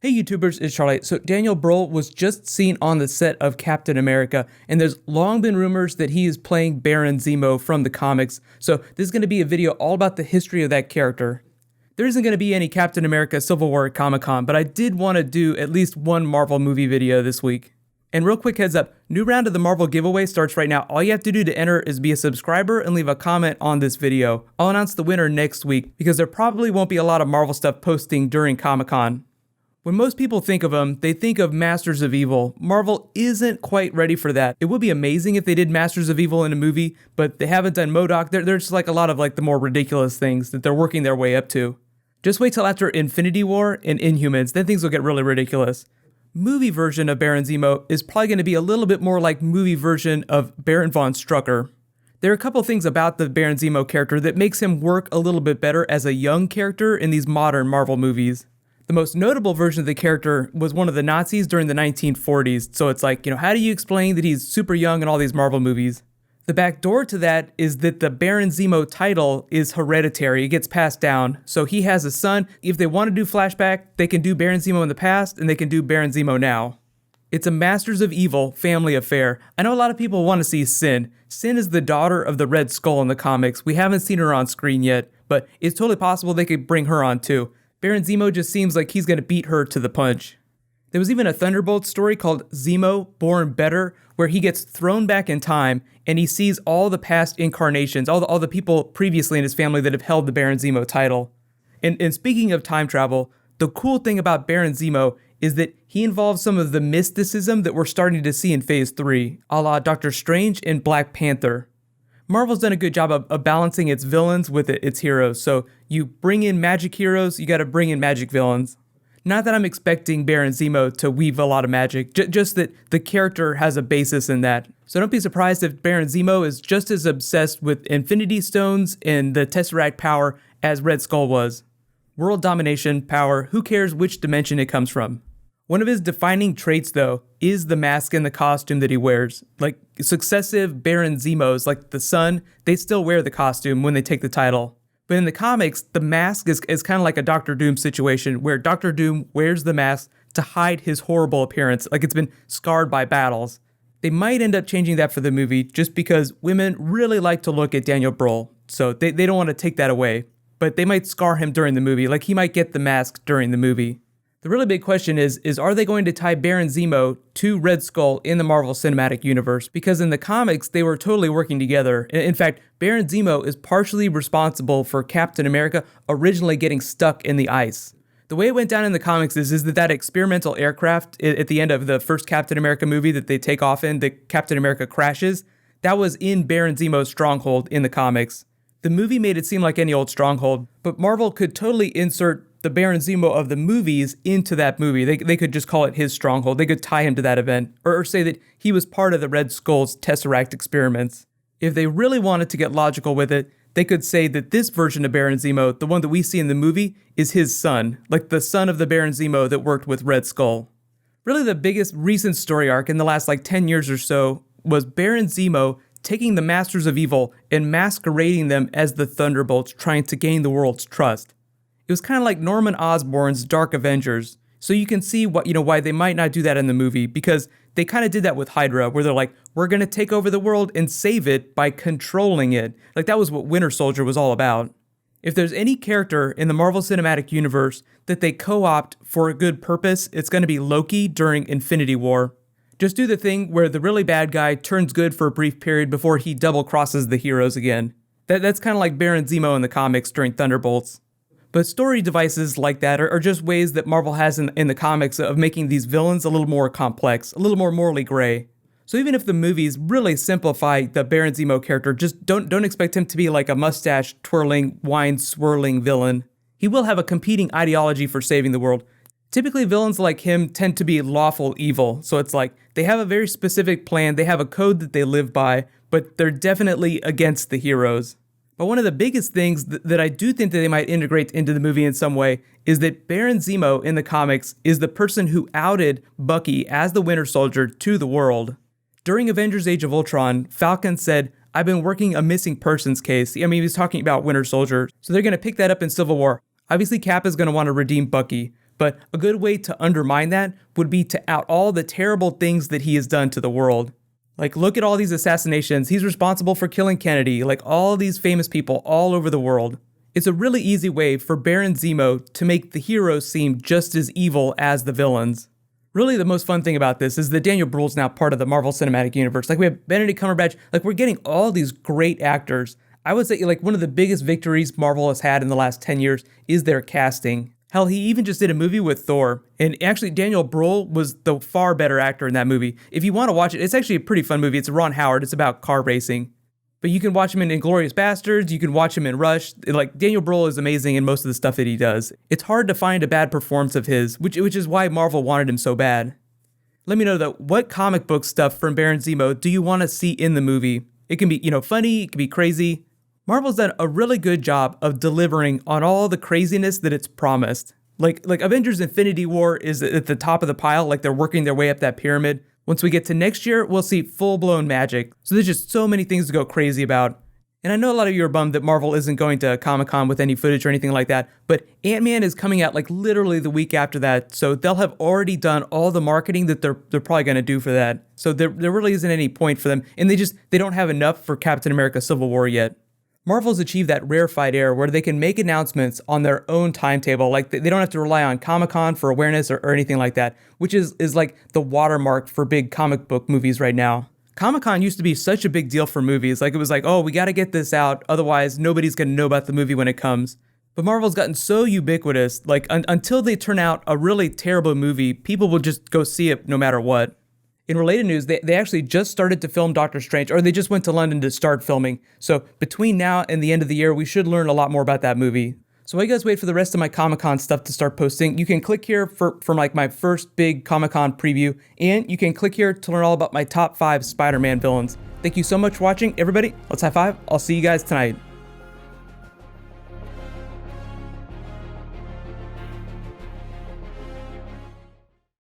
Hey YouTubers, it's Charlie. So Daniel Brühl was just seen on the set of Captain America, and there's long been rumors that he is playing Baron Zemo from the comics. So this is going to be a video all about the history of that character. There isn't going to be any Captain America Civil War at Comic-Con, but I did want to do at least one Marvel movie video this week. And real quick heads up, new round of the Marvel giveaway starts right now. All you have to do to enter is be a subscriber and leave a comment on this video. I'll announce the winner next week because there probably won't be a lot of Marvel stuff posting during Comic-Con. When most people think of them, they think of Masters of Evil. Marvel isn't quite ready for that. It would be amazing if they did Masters of Evil in a movie, but they haven't done MODOK. There's like a lot of like the more ridiculous things that they're working their way up to. Just wait till after Infinity War and Inhumans, then things will get really ridiculous. Movie version of Baron Zemo is probably going to be a little bit more like movie version of Baron von Strucker. There are a couple things about the Baron Zemo character that makes him work a little bit better as a young character in these modern Marvel movies. The most notable version of the character was one of the Nazis during the 1940s, so it's like, how do you explain that he's super young in all these Marvel movies? The back door to that is that the Baron Zemo title is hereditary, it gets passed down, so he has a son. If they want to do flashback, they can do Baron Zemo in the past, and they can do Baron Zemo now. It's a Masters of Evil family affair. I know a lot of people want to see Sin. Sin is the daughter of the Red Skull in the comics. We haven't seen her on screen yet, but it's totally possible they could bring her on too. Baron Zemo just seems like he's going to beat her to the punch. There was even a Thunderbolt story called Zemo Born Better, where he gets thrown back in time and he sees all the past incarnations, all the people previously in his family that have held the Baron Zemo title. And speaking of time travel, the cool thing about Baron Zemo is that he involves some of the mysticism that we're starting to see in Phase 3, a la Doctor Strange and Black Panther. Marvel's done a good job of balancing its villains with its heroes, so you bring in magic heroes, you gotta bring in magic villains. Not that I'm expecting Baron Zemo to weave a lot of magic, just that the character has a basis in that. So don't be surprised if Baron Zemo is just as obsessed with Infinity Stones and the Tesseract power as Red Skull was. World domination, power, who cares which dimension it comes from? One of his defining traits, though, is the mask and the costume that he wears. Like, successive Baron Zemos, like the Sun, they still wear the costume when they take the title. But in the comics, the mask is kind of like a Doctor Doom situation, where Doctor Doom wears the mask to hide his horrible appearance, like it's been scarred by battles. They might end up changing that for the movie, just because women really like to look at Daniel Brühl, so they don't want to take that away. But they might scar him during the movie, like he might get the mask during the movie. The really big question is are they going to tie Baron Zemo to Red Skull in the Marvel Cinematic Universe? Because in the comics, they were totally working together. In fact, Baron Zemo is partially responsible for Captain America originally getting stuck in the ice. The way it went down in the comics is that experimental aircraft at the end of the first Captain America movie that they take off in, that Captain America crashes, that was in Baron Zemo's stronghold in the comics. The movie made it seem like any old stronghold, but Marvel could totally insert the Baron Zemo of the movies into that movie. They could just call it his stronghold. They could tie him to that event, or say that he was part of the Red Skull's Tesseract experiments. If they really wanted to get logical with it, they could say that this version of Baron Zemo, the one that we see in the movie, is his son, like the son of the Baron Zemo that worked with Red Skull. Really the biggest recent story arc in the last 10 years or so was Baron Zemo taking the Masters of Evil and masquerading them as the Thunderbolts, trying to gain the world's trust. It was kind of like Norman Osborn's Dark Avengers, so you can see why they might not do that in the movie, because they kind of did that with Hydra, where they're like, we're going to take over the world and save it by controlling it. Like, that was what Winter Soldier was all about. If there's any character in the Marvel Cinematic Universe that they co-opt for a good purpose, it's going to be Loki during Infinity War. Just do the thing where the really bad guy turns good for a brief period before he double-crosses the heroes again. That's kind of like Baron Zemo in the comics during Thunderbolts. But story devices like that are just ways that Marvel has in the comics of making these villains a little more complex, a little more morally gray. So even if the movies really simplify the Baron Zemo character, just don't expect him to be like a mustache-twirling, wine-swirling villain. He will have a competing ideology for saving the world. Typically, villains like him tend to be lawful evil, so it's like they have a very specific plan, they have a code that they live by, but they're definitely against the heroes. But one of the biggest things that I do think that they might integrate into the movie in some way is that Baron Zemo in the comics is the person who outed Bucky as the Winter Soldier to the world. During Avengers Age of Ultron, Falcon said, "I've been working a missing persons case." He was talking about Winter Soldier, so they're going to pick that up in Civil War. Obviously, Cap is going to want to redeem Bucky, but a good way to undermine that would be to out all the terrible things that he has done to the world. Like, look at all these assassinations. He's responsible for killing Kennedy, like all these famous people all over the world. It's a really easy way for Baron Zemo to make the heroes seem just as evil as the villains. Really, the most fun thing about this is that Daniel Bruhl's now part of the Marvel Cinematic Universe. Like, we have Benedict Cumberbatch. Like, we're getting all these great actors. I would say, like, one of the biggest victories Marvel has had in the last 10 years is their casting. Hell, he even just did a movie with Thor. And actually, Daniel Bruhl was the far better actor in that movie. If you want to watch it, it's actually a pretty fun movie. It's Ron Howard. It's about car racing. But you can watch him in Inglourious Bastards. You can watch him in Rush. Like, Daniel Bruhl is amazing in most of the stuff that he does. It's hard to find a bad performance of his, which is why Marvel wanted him so bad. Let me know, though, what comic book stuff from Baron Zemo do you want to see in the movie? It can be, funny. It can be crazy. Marvel's done a really good job of delivering on all the craziness that it's promised. Like Avengers Infinity War is at the top of the pile, like they're working their way up that pyramid. Once we get to next year, we'll see full-blown magic. So there's just so many things to go crazy about. And I know a lot of you are bummed that Marvel isn't going to Comic-Con with any footage or anything like that, but Ant-Man is coming out like literally the week after that, so they'll have already done all the marketing that they're probably going to do for that. So there really isn't any point for them, and they don't have enough for Captain America Civil War yet. Marvel's achieved that rarefied air where they can make announcements on their own timetable. Like, they don't have to rely on Comic-Con for awareness or anything like that, which is like the watermark for big comic book movies right now. Comic-Con used to be such a big deal for movies. Like, it was like, oh, we got to get this out, otherwise nobody's going to know about the movie when it comes. But Marvel's gotten so ubiquitous, like, until they turn out a really terrible movie, people will just go see it no matter what. In related news, they actually just started to film Doctor Strange, or they just went to London to start filming. So between now and the end of the year, we should learn a lot more about that movie. So while you guys wait for the rest of my Comic-Con stuff to start posting, you can click here for like my first big Comic-Con preview, and you can click here to learn all about my top 5 Spider-Man villains. Thank you so much for watching, everybody. Let's high five. I'll see you guys tonight.